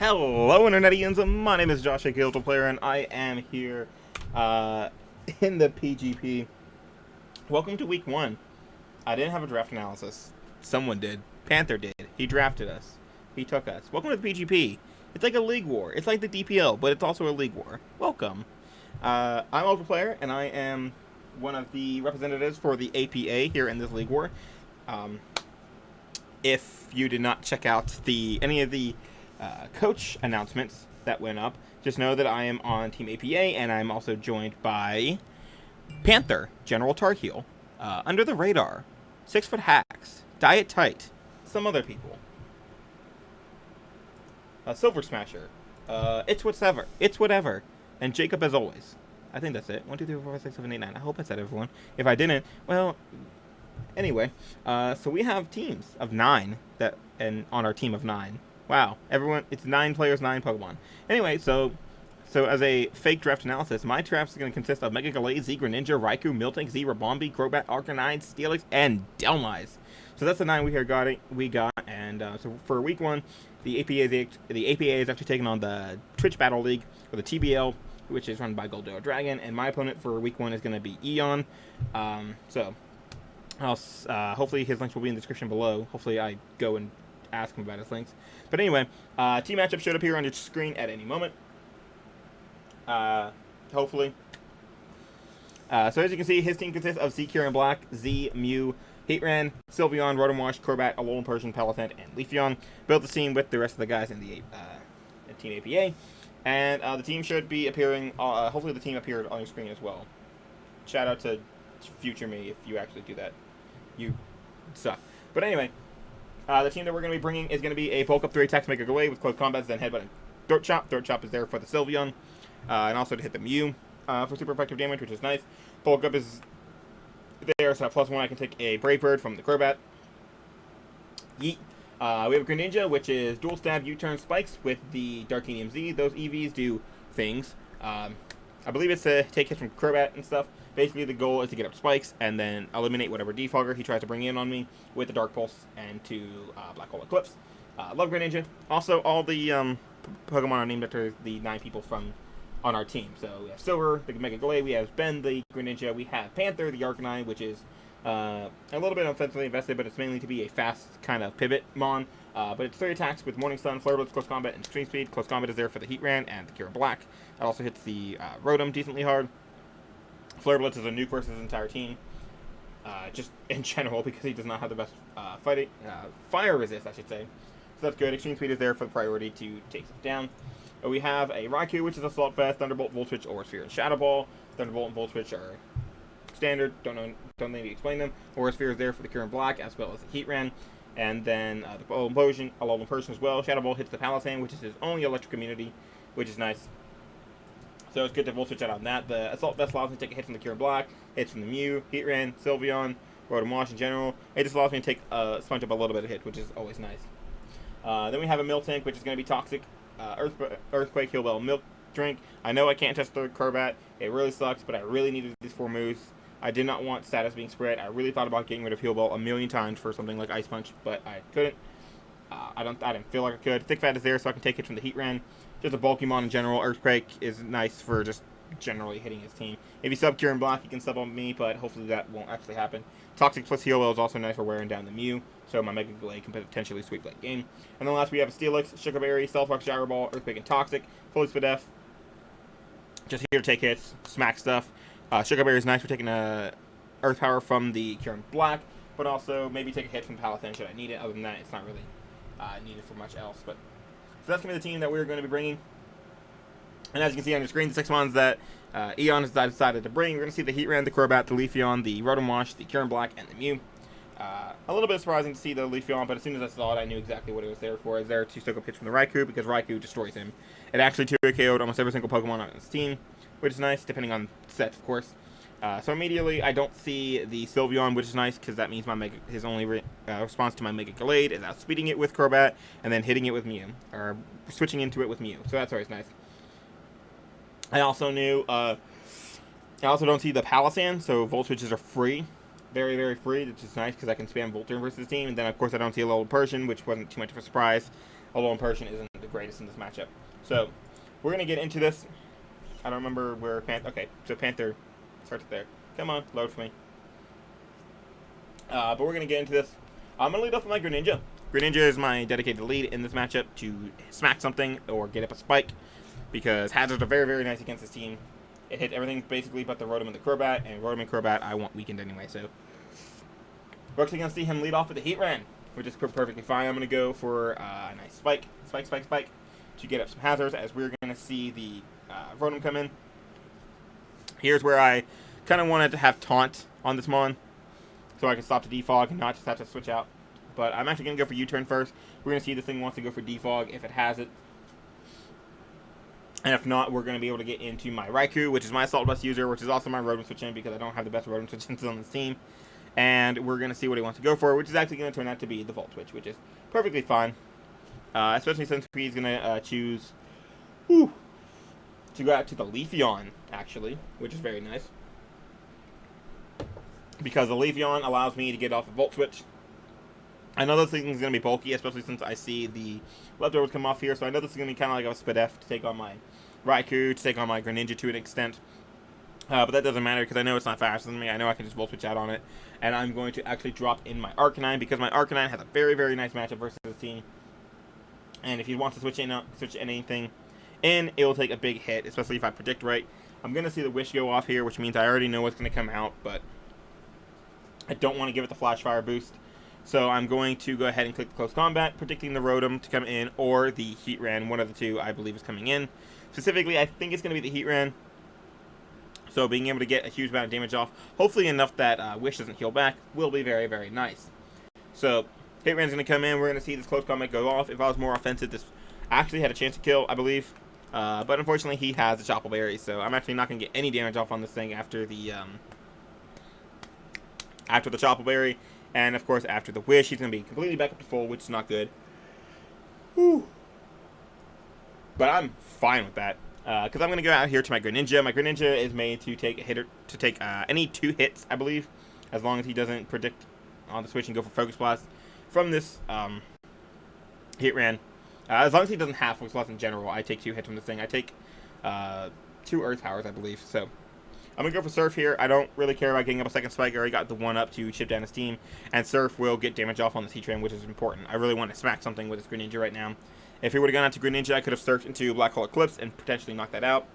Hello, Internetians. My name is Josh, a ultraplayer, and I am here in the PGP. Welcome to week 1. I didn't have a draft analysis. Someone did. Panther did. He drafted us. He took us. Welcome to the PGP. It's like a league war. It's like the DPL, but it's also a league war. Welcome. I'm ultraplayer, and I am one of the representatives for the APA here in this league war. If you did not check out any of the coach announcements that went up, just know that I am on Team APA, and I'm also joined by Panther, General Tarkeel, Under the Radar, 6 Foot Hacks, Diet Tight, some other people, Silver Smasher, It's Whatever, and Jacob as always. I think that's it. 1, 2, 3, 4, 5, 6, 7, 8, 9. I hope I said everyone. If I didn't, well, anyway. So we have teams of 9 and on our team of 9. Wow, everyone, it's 9 players, 9 Pokemon. Anyway, so as a fake draft analysis, my draft is going to consist of Mega Gallade, Z Greninja, Raikou, Miltank, Z Ribombee, Crobat, Arcanine, Steelix, and Dhelmise. So that's the 9 we got, and so for week 1, the APA is actually taking on the Twitch Battle League, or the TBL, which is run by Goldo Dragon, and my opponent for week 1 is going to be Eon. So hopefully his links will be in the description below. Hopefully I go and ask him about his links. But anyway, team matchup should appear on your screen at any moment. Hopefully. So as you can see, his team consists of Z Kieran Black, Z, Mew, Heatran, Sylveon, Rotom-Wash, Crobat, Alolan Persian, Palatant, and Leafeon. Build the team with the rest of the guys in the Team APA. And the team should be appearing, hopefully the team appeared on your screen as well. Shout out to future me if you actually do that. You suck. But anyway, the team that we're going to be bringing is going to be a bulk up 3 attacks, Mega Gallade with close combats, then Headbutt and Throat Chop. Throat Chop is there for the Sylveon, and also to hit the Mew for super effective damage, which is nice. Bulk up is there, so +1 I can take a Brave Bird from the Crobat. Yeet. We have a Greninja, which is dual stab U-turn spikes with the Darkinium Z. Those EVs do things. I believe it's to take hits from Crobat and stuff. Basically, the goal is to get up spikes and then eliminate whatever defogger he tries to bring in on me with the Dark Pulse and to Black Hole Eclipse. Love Greninja. Also, all the Pokemon are named after the 9 people on our team. So we have Silver, the Mega Gallade, we have Ben, the Greninja, we have Panther, the Arcanine, which is a little bit offensively invested, but it's mainly to be a fast kind of pivot mon. But it's 3 attacks with Morning Sun, Flare Blitz, Close Combat, and Extreme Speed. Close Combat is there for the Heatran and the Kieran Black. It also hits the Rotom decently hard. Flare Blitz is a nuke versus his entire team, just in general, because he does not have the best fire resist, I should say. So that's good. Extreme Speed is there for the priority to take him down. We have a Raikou, which is Assault Vest, Thunderbolt, Volt Switch, Aura Sphere, and Shadow Ball. Thunderbolt and Volt Switch are standard. Don't need to explain them. Aura Sphere is there for the Kieran Black, as well as the Heatran. And then the Alolan Persian as well. Shadow Ball hits the Palatant, which is his only electric immunity, which is nice. So it's good to Volt Switch out on that. The Assault Vest allows me to take a hit from the Kieran Black, hits from the Mew, Heatran, Sylveon, Rotom-Wash in general. It just allows me to take sponge up a little bit of hit, which is always nice. Then we have a Miltank, which is going to be Toxic, Earthquake, Heal Bell, Milk Drink. I know I can't test the Crobat. It really sucks, but I really needed these 4 moves. I did not want status being spread. I really thought about getting rid of Heal Bell a million times for something like Ice Punch, but I couldn't. I didn't feel like I could. Thick Fat is there, so I can take it from the Heatran. Just a bulky mon in general. Earthquake is nice for just generally hitting his team. If you sub Kieran Black, he can sub on me, but hopefully that won't actually happen. Toxic plus Heal Bell is also nice for wearing down the Mew, so my Mega Gallade can potentially sweep that game. And then last we have a Steelix, Sugar Berry, Stealth Rock, Gyro Ball, Earthquake, and Toxic. Fully Spadef. Just here to take hits, smack stuff. Sugar Berry is nice for taking Earth Power from the Kieran Black, but also maybe take a hit from Palatant should I need it. Other than that, it's not really needed for much else. But so that's going to be the team that we're going to be bringing. And as you can see on your screen, the 6 mons that Eon has decided to bring. We're going to see the Heatran, the Crobat, the Leafeon, the Rotom-Wash, the Kieran Black, and the Mew. A little bit surprising to see the Leafeon, but as soon as I saw it, I knew exactly what it was there for. It's there to soak up hits from the Raikou, because Raikou destroys him. It actually 2 KO'd almost every single Pokemon on his team, which is nice, depending on sets, of course. So immediately, I don't see the Sylveon, which is nice, because that means his only response to my Mega Gallade is outspeeding it with Crobat, and then hitting it with Mew, or switching into it with Mew. So that's always nice. I also don't see the Palatant, so Volt Switches are free. Very, very free, which is nice, because I can spam Volturn versus the team. And then, of course, I don't see a Alolan Persian, which wasn't too much of a surprise. Alolan Persian isn't the greatest in this matchup. So we're going to get into this. I don't remember where Panther... Okay, so Panther starts there. Come on, load for me. But we're going to get into this. I'm going to lead off with my Greninja. Greninja is my dedicated lead in this matchup to smack something or get up a spike, because hazards are very, very nice against this team. It hits everything basically but the Rotom and the Crobat, and Rotom and Crobat I want weakened anyway, so we're actually going to see him lead off with the Heatran, which is perfectly fine. I'm going to go for a nice spike to get up some hazards, as we're going to see the Rotom come in. Here's where I kind of wanted to have Taunt on this Mon, so I can stop the Defog and not just have to switch out. But I'm actually going to go for U-turn first. We're going to see if this thing wants to go for Defog, if it has it. And if not, we're going to be able to get into my Raikou, which is my Assault Vest user, which is also my Rotom switch in, because I don't have the best Rotom switch ins on this team. And we're going to see what he wants to go for, which is actually going to turn out to be the Volt Switch, which is perfectly fine. Especially since he's going to choose to go out to the Leafeon, actually, which is very nice. Because the Leafeon allows me to get off a Volt Switch. I know this thing is going to be bulky, especially since I see the leftovers come off here, so I know this is going to be kind of like a Spadef to take on my Raikou, to take on my Greninja to an extent. But that doesn't matter, because I know it's not faster than me. I know I can just Volt Switch out on it. And I'm going to actually drop in my Arcanine, because my Arcanine has a very, very nice matchup versus this team. And if he wants to switch anything in, it will take a big hit, especially if I predict right. I'm going to see the Wish go off here, which means I already know what's going to come out, but I don't want to give it the Flash Fire boost. So I'm going to go ahead and click the Close Combat, predicting the Rotom to come in, or the Heatran. One of the two, I believe, is coming in. Specifically, I think it's going to be the Heatran. So being able to get a huge amount of damage off, hopefully enough that Wish doesn't heal back, will be very, very nice. So Heatran's going to come in. We're going to see this Close Combat go off. If I was more offensive, this actually had a chance to kill, I believe. But unfortunately, he has a Chople Berry, so I'm actually not going to get any damage off on this thing after the Chople Berry. And, of course, after the Wish, he's going to be completely back up to full, which is not good. Whew. But I'm fine with that. Because I'm going to go out here to my Greninja. My Greninja is made to take a hitter, to take any 2 hits, I believe. As long as he doesn't predict on the switch and go for Focus Blast from this Heatran. As long as he doesn't have Focus Blast in general, I take 2 hits from this thing. I take 2 Earth Powers, I believe. So I'm going to go for Surf here. I don't really care about getting up a second spike. I already got the 1 up to chip down his team. And Surf will get damage off on this Heatran, which is important. I really want to smack something with this Greninja right now. If he would have gone out to Greninja, I could have surfed into Black Hole Eclipse and potentially knocked that out.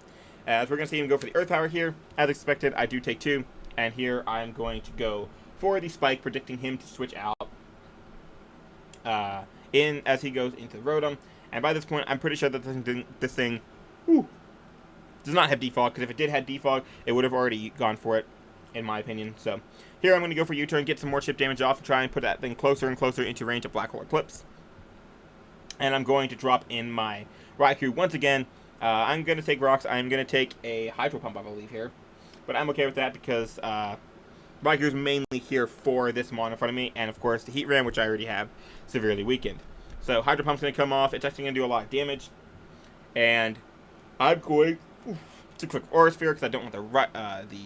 As we're going to see him go for the Earth Power here. As expected, I do take 2. And here I'm going to go for the spike, predicting him to switch out in as he goes into the Rotom. And by this point, I'm pretty sure that this thing does not have Defog, because if it did have Defog, it would have already gone for it, in my opinion. So here I'm going to go for U-turn, get some more chip damage off, and try and put that thing closer and closer into range of Black Hole Eclipse. And I'm going to drop in my Raikou once again. I'm going to take rocks. I'm going to take a Hydro Pump, I believe, here. But I'm okay with that because Raikou is mainly here for this Mon in front of me. And, of course, the Heatran, which I already have, severely weakened. So Hydro Pump's going to come off. It's actually going to do a lot of damage. And I'm going to click Aura Sphere because I don't want the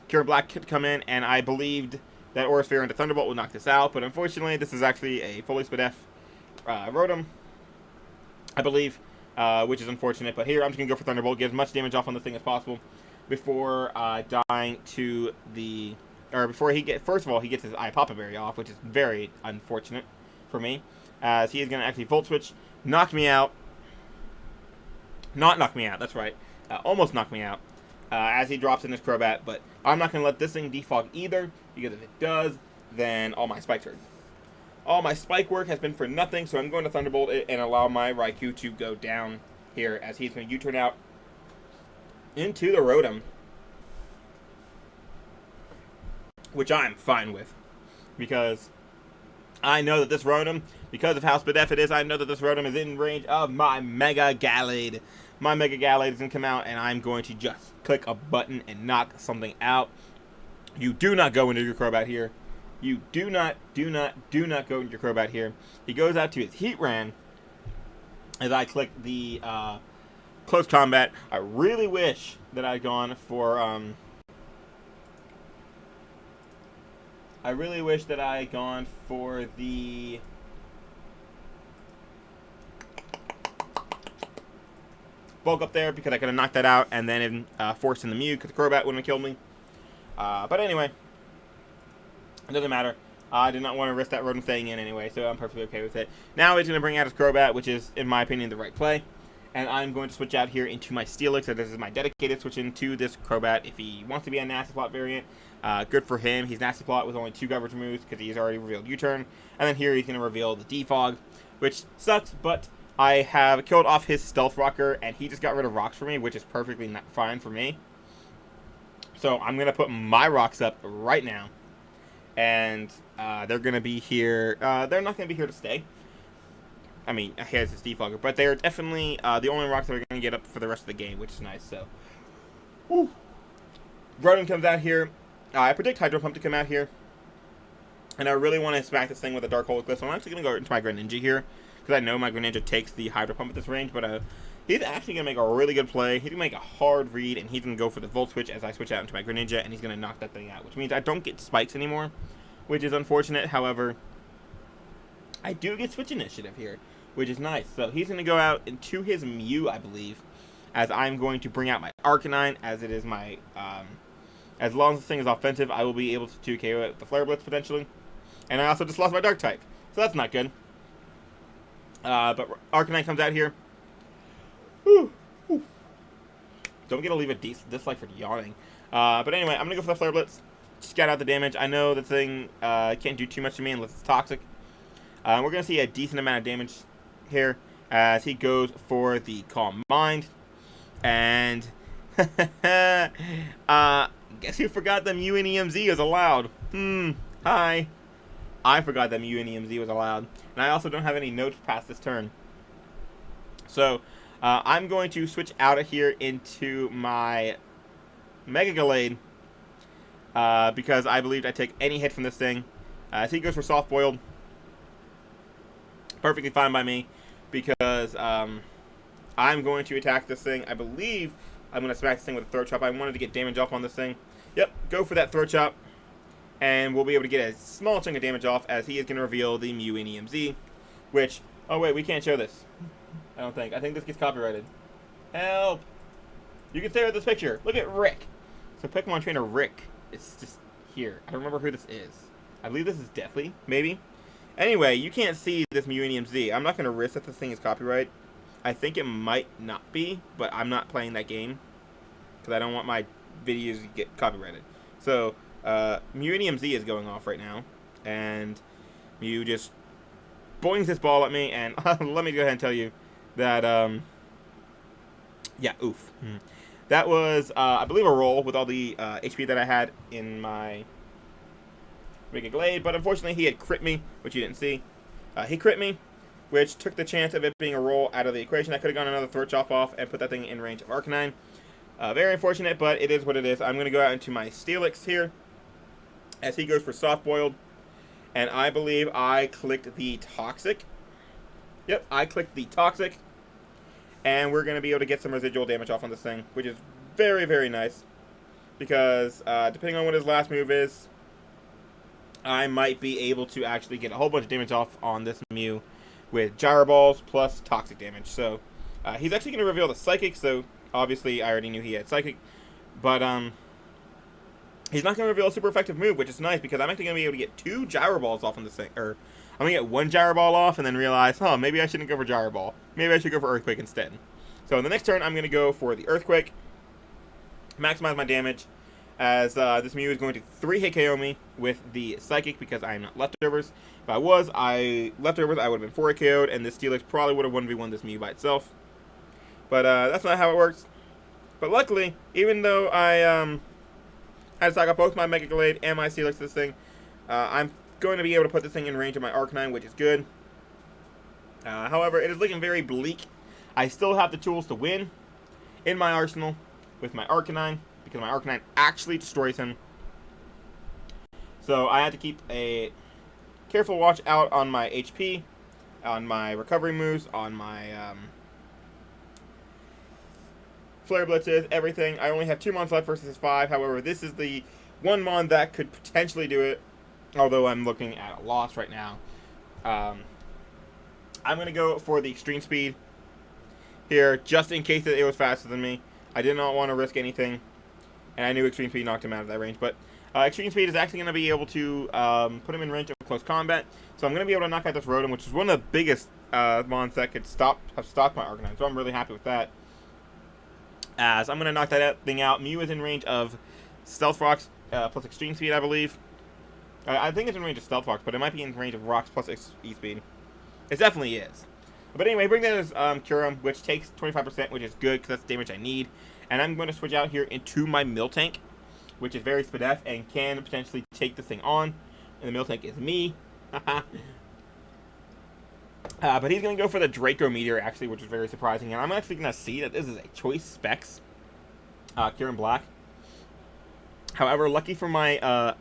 Cure Black to come in. And I believed that Aura Sphere into Thunderbolt would knock this out. But unfortunately, this is actually a fully Spadef Rotom, I believe, which is unfortunate. But here I'm just going to go for Thunderbolt, get as much damage off on this thing as possible before dying to the... Or before he gets... First of all, he gets his Papa Berry off, which is very unfortunate for me. As he is going to actually Volt Switch, knock me out. Not knock me out, that's right. Almost knock me out as he drops in his Crobat. But I'm not going to let this thing defog either, because if it does, then all my spikes are... All my spike work has been for nothing, so I'm going to Thunderbolt it and allow my Raikou to go down here as he's going to U-turn out into the Rotom, which I'm fine with, because I know that this Rotom, because of how Spadef it is, I know that this Rotom is in range of my Mega Gallade. My Mega Gallade is going to come out, and I'm going to just click a button and knock something out. You do not go into your Crobat here. You do not go into your Crobat here. He goes out to his Heatran as I click the Close Combat. I really wish that I'd gone for... I really wish that I had gone for the... bulk up there because I could have knocked that out and then forced in the Mew because the Crobat wouldn't have killed me. But anyway, it doesn't matter. I did not want to risk that Rotom staying in anyway, so I'm perfectly okay with it. Now he's going to bring out his Crobat, which is, in my opinion, the right play. And I'm going to switch out here into my Steelix, so this is my dedicated switch into this Crobat. If he wants to be a Nasty Plot variant, good for him. He's Nasty Plot with only 2 coverage moves because he's already revealed U-Turn. And then here he's going to reveal the Defog, which sucks, but I have killed off his Stealth Rocker, and he just got rid of rocks for me, which is perfectly fine for me. So I'm going to put my rocks up right now. And they're going to be here. They're not going to be here to stay. I mean, he has his Defogger, but they're definitely the only rocks that are going to get up for the rest of the game, which is nice. So, woo. Rotom comes out here. I predict Hydro Pump to come out here. And I really want to smack this thing with a Dark Hole Eclipse. So I'm actually going to go into my Greninja here, because I know my Greninja takes the Hydro Pump at this range, but he's actually going to make a really good play. He's going to make a hard read, and he's going to go for the Volt Switch as I switch out into my Greninja, and he's going to knock that thing out, which means I don't get spikes anymore, which is unfortunate. However, I do get Switch Initiative here, which is nice. So he's going to go out into his Mew, I believe, as I'm going to bring out my Arcanine, as it is my, as long as this thing is offensive, I will be able to 2KO it with the Flare Blitz, potentially. And I also just lost my Dark type, so that's not good. But Arcanine comes out here. Whew. Whew. Don't get to leave a dislike for yawning. But anyway, I'm going to go for the Flare Blitz. Scout out the damage. I know the thing can't do too much to me unless it's toxic. We're going to see a decent amount of damage here as he goes for the Calm Mind. And guess who forgot that Mew and EMZ is allowed? Hi. I forgot that Mew and EMZ was allowed. And I also don't have any notes past this turn. So, I'm going to switch out of here into my Mega Gallade. Because I believed I'd take any hit from this thing. As he goes for Soft Boiled. Perfectly fine by me. Because I'm going to attack this thing. I believe I'm going to smack this thing with a Throat Chop. I wanted to get damage off on this thing. Yep, go for that Throat Chop. And we'll be able to get a small chunk of damage off as he is going to reveal the Mew and EMZ. Which, oh wait, we can't show this. I don't think. I think this gets copyrighted. Help! You can stare at this picture. Look at Rick. So Pokemon Trainer Rick is just here. I don't remember who this is. I believe this is Deathly, maybe? Anyway, you can't see this Mew and EMZ. I'm not going to risk that this thing is copyright. I think it might not be, but I'm not playing that game. Because I don't want my videos to get copyrighted. So, Mew and EMZ is going off right now, and Mew just boings this ball at me, and let me go ahead and tell you that, yeah, oof. That was, I believe, a roll with all the HP that I had in my Mega Glade, but unfortunately he had crit me, which you didn't see. He crit me, which took the chance of it being a roll out of the equation. I could have gone another Throat Chop off and put that thing in range of Arcanine. Very unfortunate, but it is what it is. I'm going to go out into my Steelix here, as he goes for Soft Boiled, and I believe I clicked the Toxic. Yep, I clicked the Toxic, and we're going to be able to get some residual damage off on this thing, which is very, very nice, because depending on what his last move is, I might be able to actually get a whole bunch of damage off on this Mew with Gyro Balls plus Toxic damage. So he's actually going to reveal the Psychic, so obviously I already knew he had Psychic, but he's not going to reveal a super effective move, which is nice, because I'm actually going to be able to get 2 Gyro Balls off on this thing. Or, I'm going to get 1 Gyro Ball off and then realize, maybe I shouldn't go for Gyro Ball. Maybe I should go for Earthquake instead. So in the next turn, I'm going to go for the Earthquake. Maximize my damage, as this Mew is going to 3-hit KO me with the Psychic, because I am not Leftovers. If I was Leftovers, I would have been 4-hit KO'd, and this Steelix probably would have 1v1 this Mew by itself. But that's not how it works. But luckily, even though I had to stock up both my Mega Glade and my Steelix to this thing, I'm going to be able to put this thing in range of my Arcanine, which is good. However, it is looking very bleak. I still have the tools to win in my arsenal with my Arcanine, because my Arcanine actually destroys him. So I had to keep a careful watch out on my HP, on my recovery moves, on my Flare Blitzes, everything. I only have 2 Mons left versus 5. However, this is the 1 Mon that could potentially do it, although I'm looking at a loss right now. I'm going to go for the Extreme Speed, here, just in case that it was faster than me. I did not want to risk anything, and I knew Extreme Speed knocked him out of that range. But Extreme Speed is actually going to be able to put him in range of close combat. So I'm going to be able to knock out this Rotom, which is one of the biggest mons that could have stopped my Arcanine. So I'm really happy with that. As I'm going to knock that thing out. Mew is in range of Stealth Rocks plus Extreme Speed, I believe. I think it's in range of Stealth Rocks, but it might be in range of Rocks plus E-Speed. It definitely is. But anyway, bring that as Kyurem, which takes 25%, which is good because that's the damage I need. And I'm going to switch out here into my Miltank, which is very Spadef and can potentially take this thing on. And the Miltank is me. But he's going to go for the Draco Meteor, actually, which is very surprising. And I'm actually going to see that this is a Choice Specs Kyurem Black. However, luckily for me, I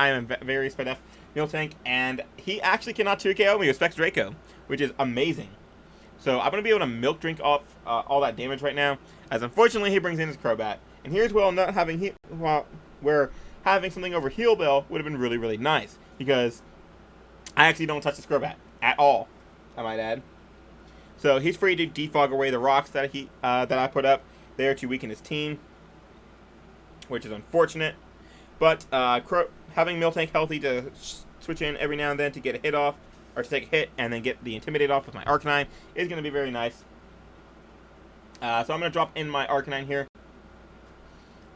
am a very Spadef Miltank, and he actually cannot 2KO me with Specs Draco, which is amazing. So I'm going to be able to Milk Drink off all that damage right now, as unfortunately he brings in his Crobat. And here's where not having where having something over Heal Bell would have been really, really nice, because I actually don't touch this Crobat at all, I might add. So he's free to defog away the rocks that I put up there to weaken his team, which is unfortunate. But having Miltank healthy to switch in every now and then to get a hit off, or to take a hit and then get the Intimidate off with my Arcanine, is going to be very nice. So I'm going to drop in my Arcanine here,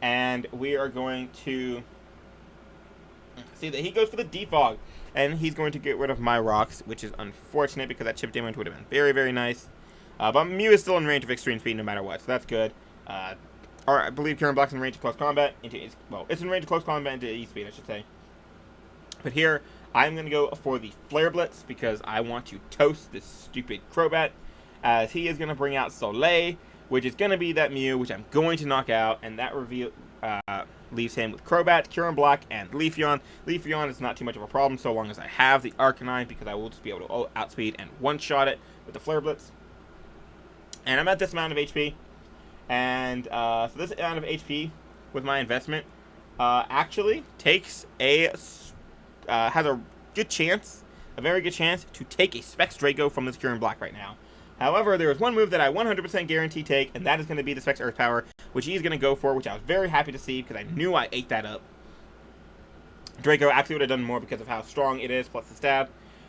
and we are going to see that he goes for the Defog, and he's going to get rid of my rocks, which is unfortunate because that chip damage would have been very, very nice. But Mew is still in range of Extreme Speed no matter what, so that's good. Or I believe Kyurem Black's in range of close combat it's in range of close combat into E-Speed, I should say. But here, I'm going to go for the Flare Blitz because I want to toast this stupid Crobat, as he is going to bring out Soleil, which is going to be that Mew, which I'm going to knock out, and that leaves him with Crobat, Kyurem Black, and Leafeon. Leafeon is not too much of a problem so long as I have the Arcanine, because I will just be able to outspeed and one-shot it with the Flare Blitz. And I'm at this amount of HP. And so this amount of HP with my investment actually takes has a good chance, a very good chance, to take a Specs Draco from this Kyurem Black right now. However, there is one move that I 100% guarantee take, and that is going to be the Specs Earth Power, which he's going to go for, which I was very happy to see because I knew I ate that up. Draco actually would have done more because of how strong it is, plus the stab.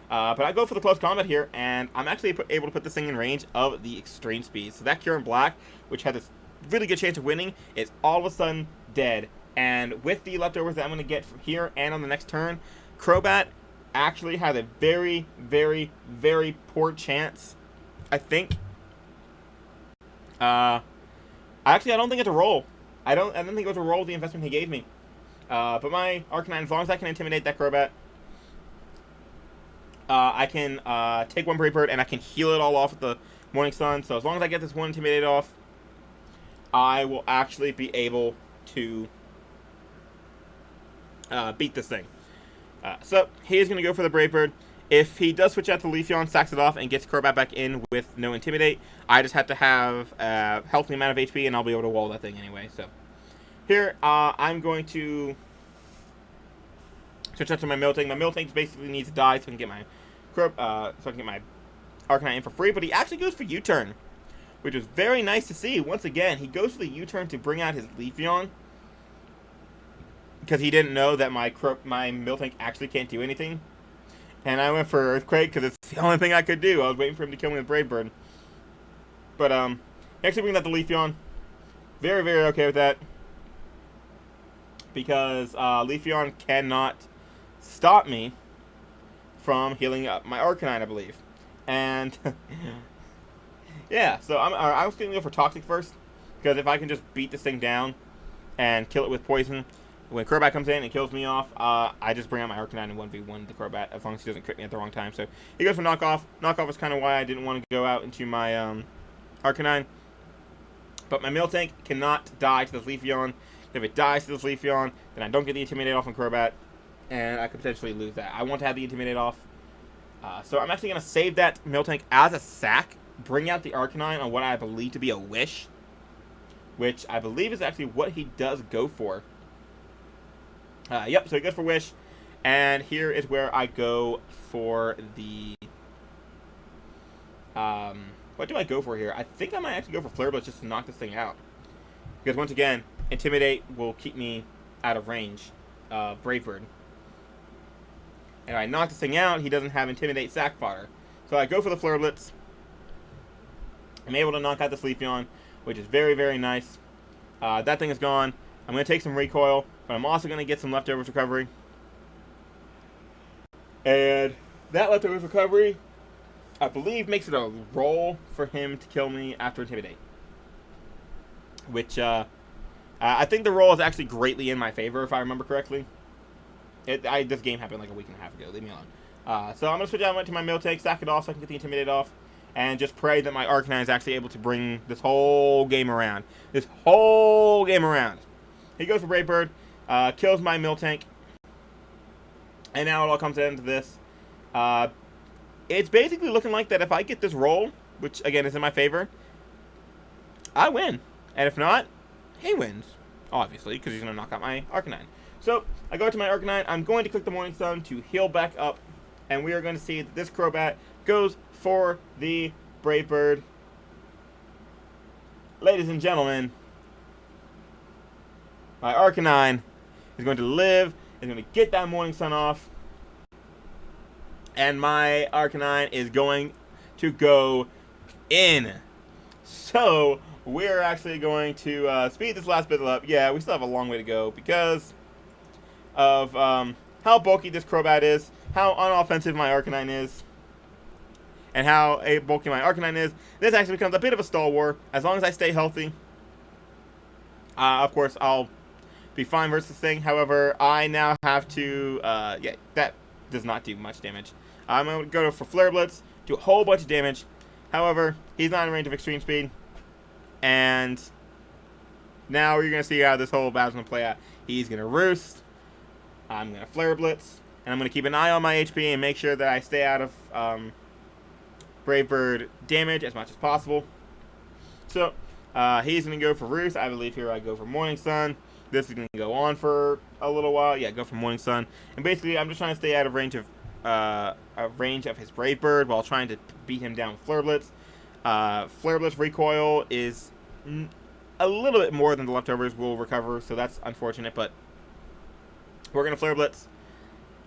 But I go for the close combat here, and I'm actually able to put this thing in range of the Extreme Speed. So that Kyurem Black, which had this really good chance of winning, is all of a sudden dead. And with the leftovers that I'm going to get from here and on the next turn, Crobat actually has a very, very, very poor chance, I think. Actually, I don't think it's a roll. I don't think it was a roll the investment he gave me. But my Arcanine, as long as I can intimidate that Crobat, I can take one Brave Bird and I can heal it all off with the Morning Sun. So as long as I get this one Intimidate off, I will actually be able to beat this thing. So he is going to go for the Brave Bird. If he does switch out to Leafeon, sacks it off, and gets Crobat back in with no Intimidate, I just have to have a healthy amount of HP, and I'll be able to wall that thing anyway. So here, I'm going to switch out to my Miltank. My Miltank basically needs to die so I can get my Arcanine in for free, but he actually goes for U-turn, which was very nice to see. Once again, he goes for the U-turn to bring out his Leafeon, because he didn't know that my Miltank actually can't do anything. And I went for Earthquake because it's the only thing I could do. I was waiting for him to kill me with Brave Bird. But he actually brings out the Leafeon. Very, very okay with that, because Leafeon cannot stop me from healing up my Arcanine, I believe. And yeah, so I was going to go for Toxic first, because if I can just beat this thing down and kill it with Poison, when Crobat comes in and kills me off, I just bring out my Arcanine and 1v1 the Crobat, as long as he doesn't crit me at the wrong time. So he goes for Knockoff. Knockoff is kind of why I didn't want to go out into my Arcanine. But my Miltank cannot die to this Leafeon. If it dies to this Leafeon, then I don't get the Intimidate off on Crobat, and I could potentially lose that. I want to have the Intimidate off. So I'm actually going to save that Miltank as a sack, bring out the Arcanine on what I believe to be a Wish, which I believe is actually what he does go for. Yep, so he goes for Wish, and here is where I go for the What do I go for here? I think I might actually go for Flare Blitz just to knock this thing out. Because once again, Intimidate will keep me out of range of Brave Bird. And if I knock this thing out, he doesn't have Intimidate sack fodder. So I go for the Flare Blitz. I'm able to knock out the Leafeon, which is very, very nice. That thing is gone. I'm going to take some recoil, but I'm also going to get some leftovers recovery. And that leftovers recovery, I believe, makes it a roll for him to kill me after Intimidate. Which, I think the roll is actually greatly in my favor, if I remember correctly. This game happened like a week and a half ago. Leave me alone. So I'm going to switch out to my Miltank, sack it off so I can get the Intimidate off. And just pray that my Arcanine is actually able to bring this whole game around. This whole game around. He goes for Brave Bird, kills my Miltank. And now it all comes into this. It's basically looking like that if I get this roll, which again is in my favor, I win. And if not, he wins. Obviously, because he's going to knock out my Arcanine. So, I go to my Arcanine. I'm going to click the Morning Sun to heal back up. And we are going to see that this Crobat goes for the Brave Bird. Ladies and gentlemen, my Arcanine is going to live, is going to get that Morning Sun off, and my Arcanine is going to go in. So, we're actually going to speed this last bit up. Yeah, we still have a long way to go because of how bulky this Crobat is, how unoffensive my Arcanine is, and how bulky my Arcanine is. This actually becomes a bit of a stall war. As long as I stay healthy, of course, I'll be fine versus this thing. However, I now have to, yeah, that does not do much damage. I'm going to go for Flare Blitz, do a whole bunch of damage. However, he's not in range of Extreme Speed. And now you're going to see how this whole battle's going to play out. He's going to Roost. I'm going to Flare Blitz. And I'm going to keep an eye on my HP and make sure that I stay out of Brave Bird damage as much as possible. So, he's going to go for Roost. I believe here I go for Morning Sun. This is going to go on for a little while. Yeah, go for Morning Sun. And basically, I'm just trying to stay out of range of his Brave Bird while trying to beat him down with Flare Blitz. Flare Blitz recoil is a little bit more than the leftovers will recover, so that's unfortunate, but we're going to Flare Blitz.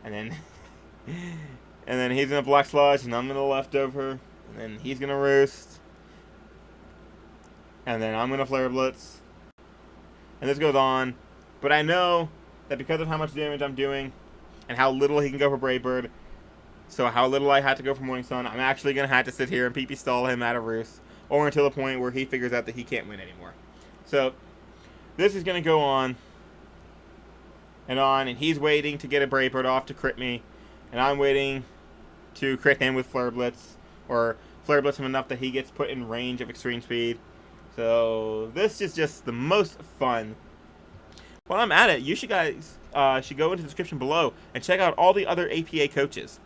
And then and then he's going to Black Sludge, and I'm going to leftover. And then he's going to Roost. And then I'm going to Flare Blitz. And this goes on. But I know that because of how much damage I'm doing and how little he can go for Brave Bird, so how little I had to go for Morning Sun, I'm actually going to have to sit here and PP stall him out of Roost, or until the point where he figures out that he can't win anymore. So, this is going to go on, and he's waiting to get a Brave Bird off to crit me, and I'm waiting to crit him with Flare Blitz, or Flare Blitz him enough that he gets put in range of Extreme Speed. So, this is just the most fun. While I'm at it, you guys should go into the description below and check out all the other APA coaches.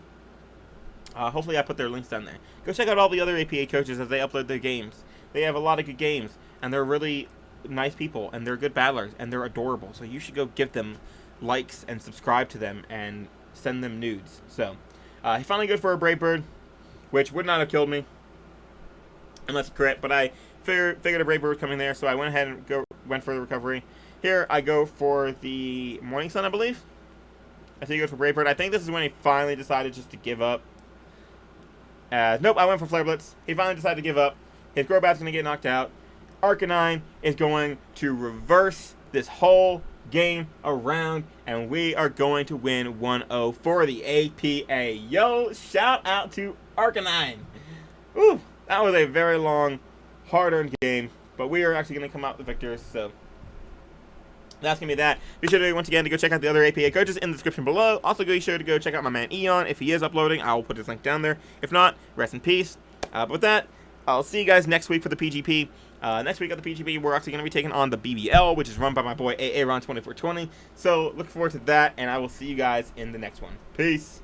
Hopefully I put their links down there. Go check out all the other APA coaches as they upload their games. They have a lot of good games, and they're really nice people, and they're good battlers, and they're adorable. So you should go give them likes and subscribe to them and send them nudes. So he finally goes for a Brave Bird, which would not have killed me unless it crit, but I figured a Brave Bird was coming there, so I went ahead and went for the recovery. Here I go for the Morning Sun, I believe. I think he goes for Brave Bird. I think this is when he finally decided just to give up. Nope, I went for Flare Blitz. He finally decided to give up. His Crobat's going to get knocked out. Arcanine is going to reverse this whole game around, and we are going to win 1-0 for the APA. Yo, shout out to Arcanine. Ooh, that was a very long, hard-earned game, but we are actually going to come out the victors, so that's going to be that. Be sure to, once again, to go check out the other APA coaches in the description below. Also, be sure to go check out my man Eon. If he is uploading, I will put his link down there. If not, rest in peace. But with that, I'll see you guys next week for the PGP. Next week at the PGP, we're actually going to be taking on the BBL, which is run by my boy Aaron2420. So, look forward to that, and I will see you guys in the next one. Peace.